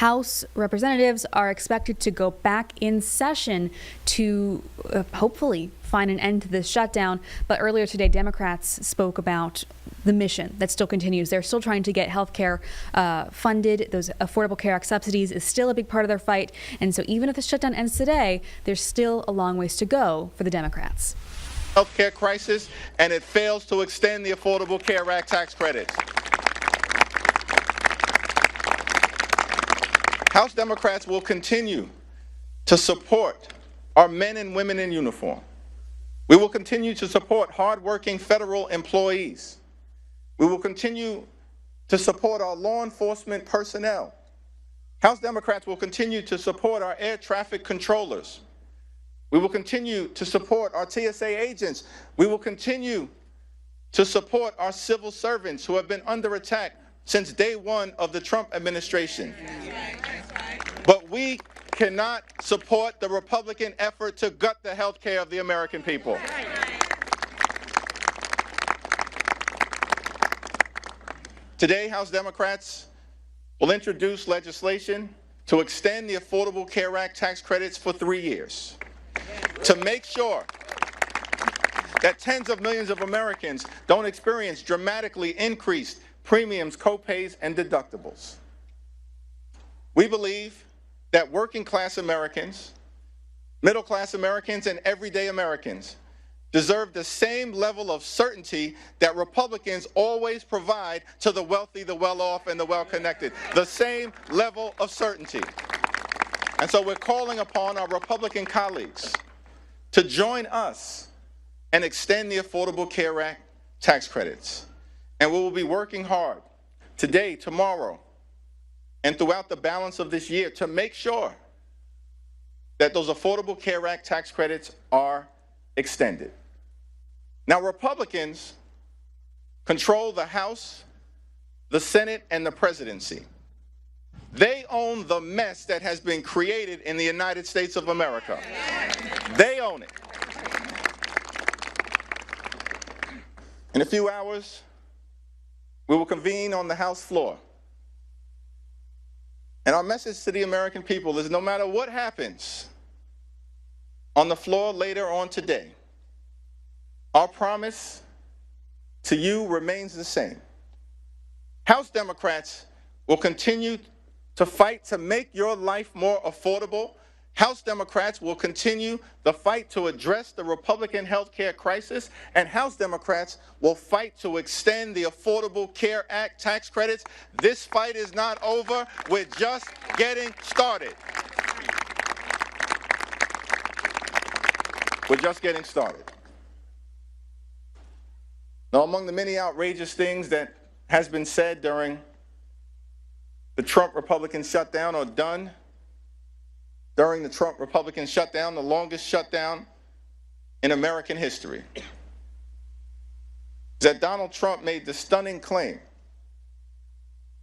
House representatives are expected to go back in session to hopefully find an end to this shutdown. But earlier today, Democrats spoke about the mission that still continues. They're still trying to get health care funded. Those Affordable Care Act subsidies is still a big part of their fight. And so even if the shutdown ends today, there's still a long ways to go for the Democrats. Healthcare crisis, and it fails to extend the Affordable Care Act tax credits. House Democrats will continue to support our men and women in uniform. We will continue to support hardworking federal employees. We will continue to support our law enforcement personnel. House Democrats will continue to support our air traffic controllers. We will continue to support our TSA agents. We will continue to support our civil servants who have been under attack since day one of the Trump administration. But we cannot support the Republican effort to gut the health care of the American people. Today, House Democrats will introduce legislation to extend the Affordable Care Act tax credits for 3 years, to make sure that tens of millions of Americans don't experience dramatically increased premiums, copays, and deductibles. We believe that working class Americans, middle class Americans, and everyday Americans deserve the same level of certainty that Republicans always provide to the wealthy, the well-off, and the well-connected. The same level of certainty. And so we're calling upon our Republican colleagues to join us and extend the Affordable Care Act tax credits. And we will be working hard today, tomorrow, and throughout the balance of this year to make sure that those Affordable Care Act tax credits are extended. Now, Republicans control the House, the Senate, and the presidency. They own the mess that has been created in the United States of America. They own it. In a few hours, we will convene on the House floor. And our message to the American people is no matter what happens on the floor later on today, our promise to you remains the same. House Democrats will continue to fight to make your life more affordable. House Democrats will continue the fight to address the Republican health care crisis, and House Democrats will fight to extend the Affordable Care Act tax credits. This fight is not over. We're just getting started. We're just getting started. Now, among the many outrageous things that has been said during the Trump Republican shutdown, or done during the Trump Republican shutdown, the longest shutdown in American history, is that Donald Trump made the stunning claim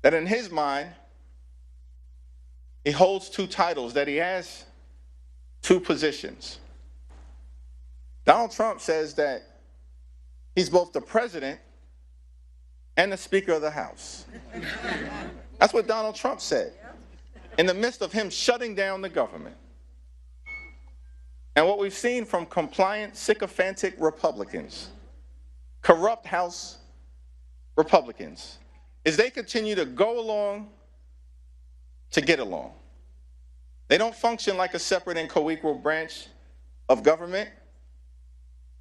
that in his mind, he holds two titles, that he has two positions. Donald Trump says that he's both the president and the Speaker of the House. That's what Donald Trump said in the midst of him shutting down the government. And what we've seen from compliant, sycophantic Republicans, corrupt House Republicans, is they continue to go along to get along. They don't function like a separate and co-equal branch of government.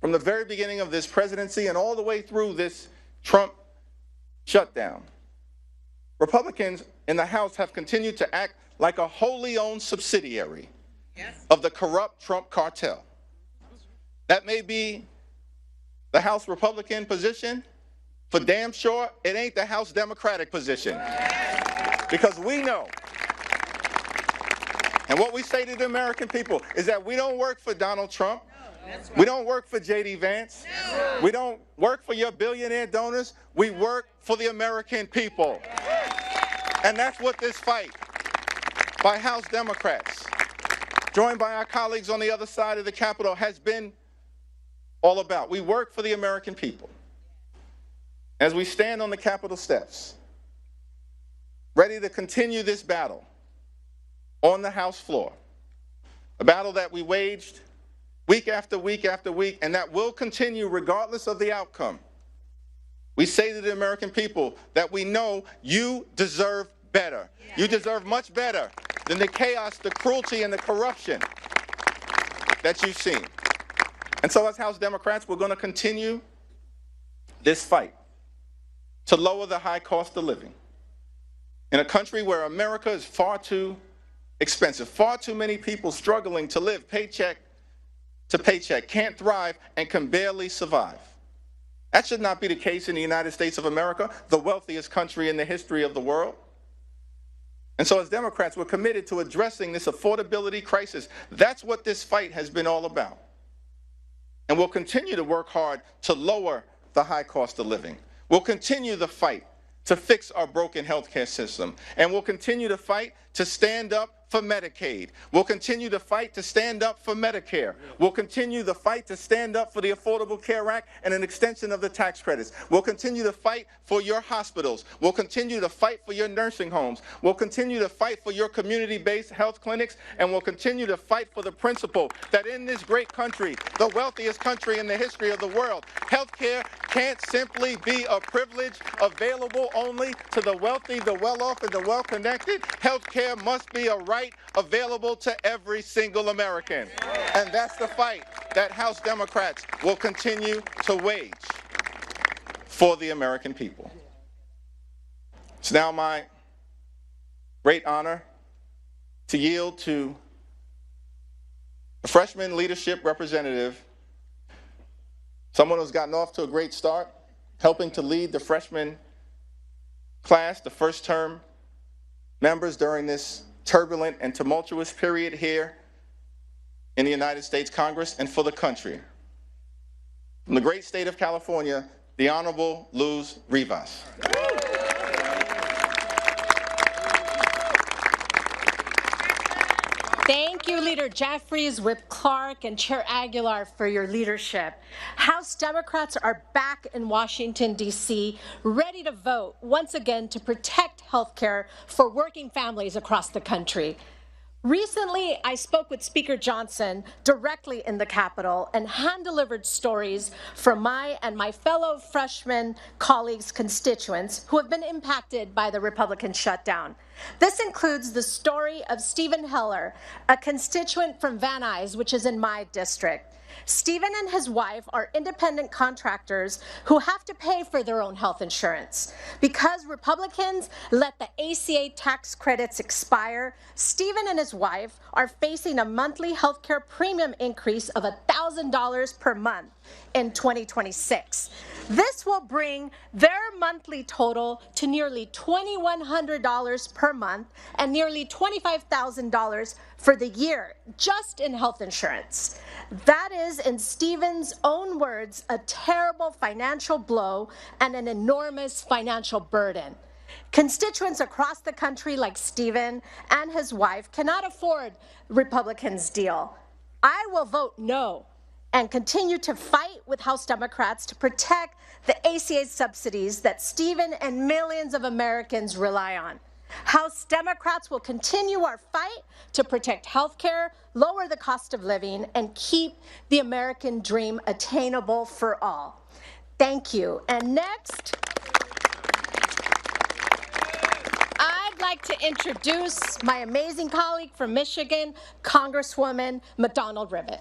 From the very beginning of this presidency and all the way through this Trump shutdown, Republicans in the House have continued to act like a wholly owned subsidiary of the corrupt Trump cartel. That may be the House Republican position. For damn sure, it ain't the House Democratic position. Because we know, and what we say to the American people is that we don't work for Donald Trump. We don't work for J.D. Vance. We don't work for your billionaire donors. We work for the American people. And that's what this fight by House Democrats, joined by our colleagues on the other side of the Capitol, has been all about. We work for the American people. As we stand on the Capitol steps, ready to continue this battle on the House floor, a battle that we waged week after week after week, and that will continue regardless of the outcome. We say to the American people that we know you deserve better. You deserve much better than the chaos, the cruelty, and the corruption that you've seen. And so as House Democrats, we're going to continue this fight to lower the high cost of living in a country where America is far too expensive, far too many people struggling to live paycheck to paycheck, can't thrive, and can barely survive. That should not be the case in the United States of America, the wealthiest country in the history of the world. And so as Democrats, we're committed to addressing this affordability crisis. That's what this fight has been all about. And we'll continue to work hard to lower the high cost of living. We'll continue the fight to fix our broken healthcare system. And we'll continue to fight to stand up for Medicaid. We'll continue to fight to stand up for Medicare. We'll continue the fight to stand up for the Affordable Care Act and an extension of the tax credits. We'll continue to fight for your hospitals. We'll continue to fight for your nursing homes. We'll continue to fight for your community-based health clinics, and we'll continue to fight for the principle that in this great country, the wealthiest country in the history of the world, healthcare can't simply be a privilege available only to the wealthy, the well-off, and the well-connected. Healthcare must be a right available to every single American. And that's the fight that House Democrats will continue to wage for the American people. It's now my great honor to yield to a freshman leadership representative, someone who's gotten off to a great start, helping to lead the freshman class, the first term members during this turbulent and tumultuous period here in the United States Congress and for the country. From the great state of California, the Honorable Luz Rivas. Thank you, Leader Jeffries, Whip Clark, and Chair Aguilar for your leadership. House Democrats are back in Washington, D.C., ready to vote once again to protect health care for working families across the country. Recently, I spoke with Speaker Johnson directly in the Capitol and hand-delivered stories from my and my fellow freshman colleagues' constituents who have been impacted by the Republican shutdown. This includes the story of Stephen Heller, a constituent from Van Nuys, which is in my district. Stephen and his wife are independent contractors who have to pay for their own health insurance. Because Republicans let the ACA tax credits expire, Stephen and his wife are facing a monthly health care premium increase of $1,000 per month in 2026. This will bring their monthly total to nearly $2,100 per month and nearly $25,000 for the year, just in health insurance. That is, in Stephen's own words, a terrible financial blow and an enormous financial burden. Constituents across the country like Stephen and his wife cannot afford Republicans' deal. I will vote no and continue to fight with House Democrats to protect the ACA subsidies that Stephen and millions of Americans rely on. House Democrats will continue our fight to protect health care, lower the cost of living, and keep the American dream attainable for all. Thank you. And next, I'd like to introduce my amazing colleague from Michigan, Congresswoman McDonald Rivet.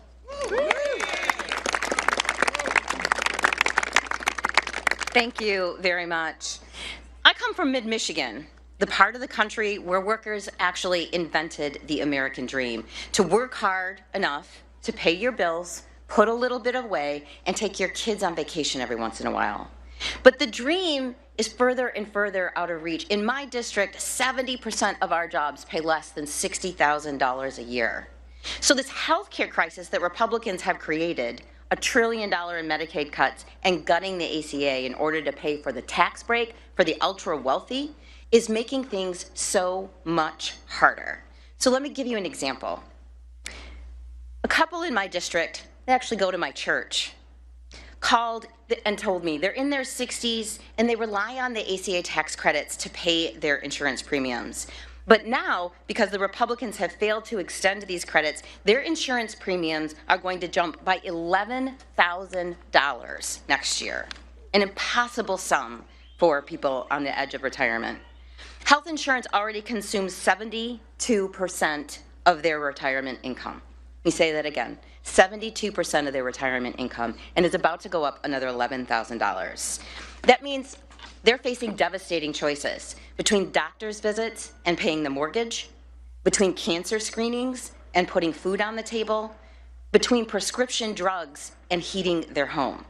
Thank you very much. I come from mid-Michigan, the part of the country where workers actually invented the American dream, to work hard enough to pay your bills, put a little bit away, and take your kids on vacation every once in a while. But the dream is further and further out of reach. In my district, 70% of our jobs pay less than $60,000 a year. So this healthcare crisis that Republicans have created, $1 trillion in Medicaid cuts and gutting the ACA in order to pay for the tax break for the ultra wealthy, is making things so much harder. So let me give you an example. A couple in my district, they actually go to my church, called and told me they're in their 60s and they rely on the ACA tax credits to pay their insurance premiums. But now, because the Republicans have failed to extend these credits, their insurance premiums are going to jump by $11,000 next year, an impossible sum for people on the edge of retirement. Health insurance already consumes 72% of their retirement income. Let me say that again, 72% of their retirement income, and is about to go up another $11,000. That means they're facing devastating choices between doctor's visits and paying the mortgage, between cancer screenings and putting food on the table, between prescription drugs and heating their home,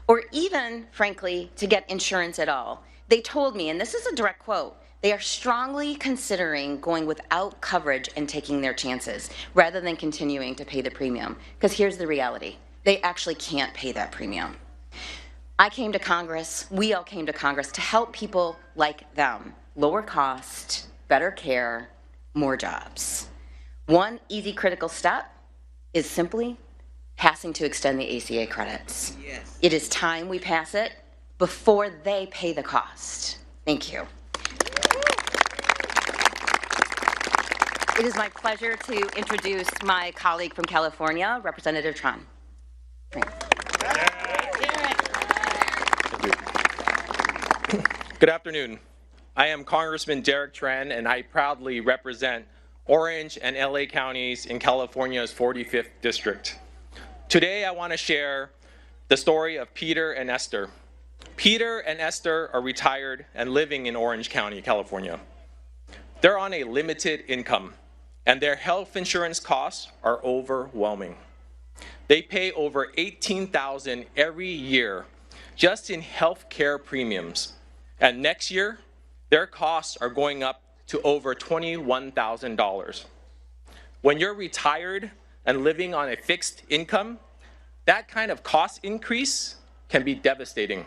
or even, frankly, to get insurance at all. They told me, and this is a direct quote, they are strongly considering going without coverage and taking their chances rather than continuing to pay the premium. Because here's the reality, they actually can't pay that premium. I came to Congress, we all came to Congress to help people like them. Lower cost, better care, more jobs. One easy critical step is simply passing to extend the ACA credits. Yes. It is time we pass it before they pay the cost. Thank you. It is my pleasure to introduce my colleague from California, Representative Tran. Good afternoon. I am Congressman Derek Tran, and I proudly represent Orange and LA counties in California's 45th district. Today, I want to share the story of Peter and Esther. Peter and Esther are retired and living in Orange County, California. They're on a limited income, and their health insurance costs are overwhelming. They pay over $18,000 every year just in health care premiums. And next year, their costs are going up to over $21,000. When you're retired and living on a fixed income, that kind of cost increase can be devastating.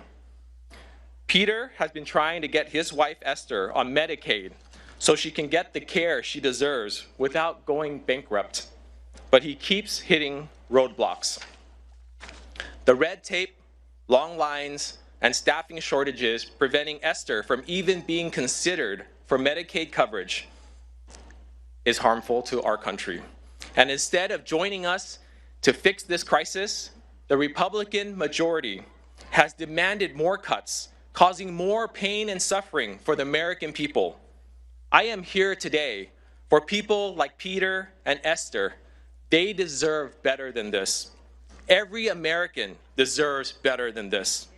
Peter has been trying to get his wife Esther on Medicaid so she can get the care she deserves without going bankrupt. But he keeps hitting roadblocks. The red tape, long lines, and staffing shortages preventing Esther from even being considered for Medicaid coverage is harmful to our country. And instead of joining us to fix this crisis, the Republican majority has demanded more cuts, causing more pain and suffering for the American people. I am here today for people like Peter and Esther. They deserve better than this. Every American deserves better than this.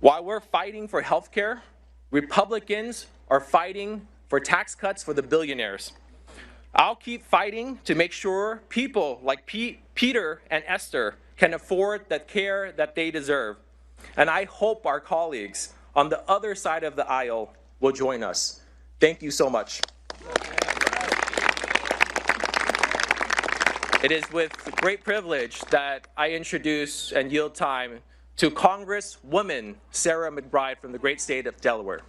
While we're fighting for health care, Republicans are fighting for tax cuts for the billionaires. I'll keep fighting to make sure people like Peter and Esther can afford the care that they deserve. And I hope our colleagues on the other side of the aisle will join us. Thank you so much. It is with great privilege that I introduce and yield time to Congresswoman Sarah McBride from the great state of Delaware.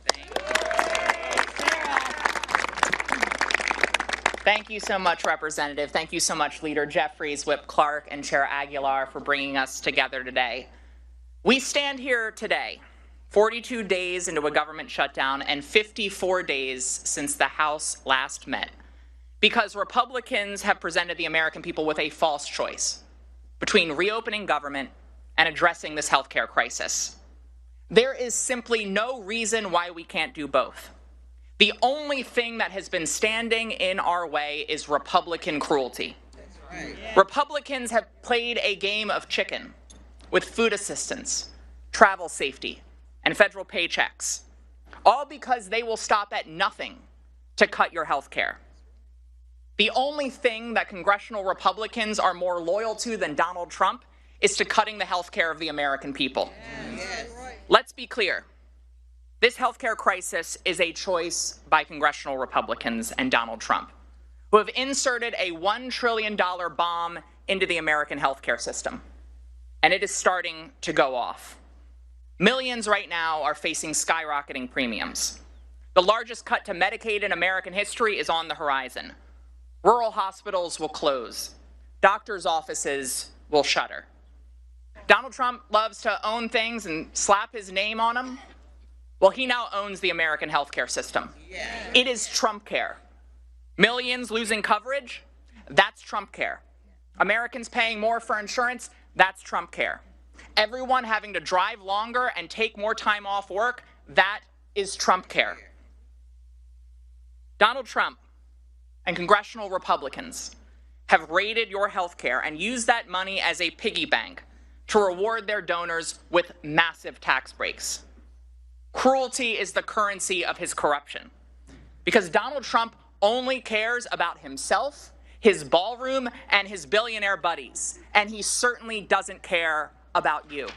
Thank you so much, Representative. Thank you so much, Leader Jeffries, Whip Clark, and Chair Aguilar for bringing us together today. We stand here today, 42 days into a government shutdown and 54 days since the House last met, because Republicans have presented the American people with a false choice between reopening government and addressing this healthcare crisis. There is simply no reason why we can't do both. The only thing that has been standing in our way is Republican cruelty. That's right. Yeah. Republicans have played a game of chicken with food assistance, travel safety, and federal paychecks, all because they will stop at nothing to cut your health care. The only thing that congressional Republicans are more loyal to than Donald Trump is to cutting the health care of the American people. Yes. Let's be clear. This healthcare crisis is a choice by congressional Republicans and Donald Trump, who have inserted a $1 trillion bomb into the American healthcare system. And it is starting to go off. Millions right now are facing skyrocketing premiums. The largest cut to Medicaid in American history is on the horizon. Rural hospitals will close. Doctors' offices will shutter. Donald Trump loves to own things and slap his name on them. Well, he now owns the American healthcare system. It is Trump care. Millions losing coverage, that's Trump care. Americans paying more for insurance, that's Trump care. Everyone having to drive longer and take more time off work, that is Trump care. Donald Trump and congressional Republicans have raided your health care and used that money as a piggy bank to reward their donors with massive tax breaks. Cruelty is the currency of his corruption, because Donald Trump only cares about himself, his ballroom, and his billionaire buddies, and he certainly doesn't care about you.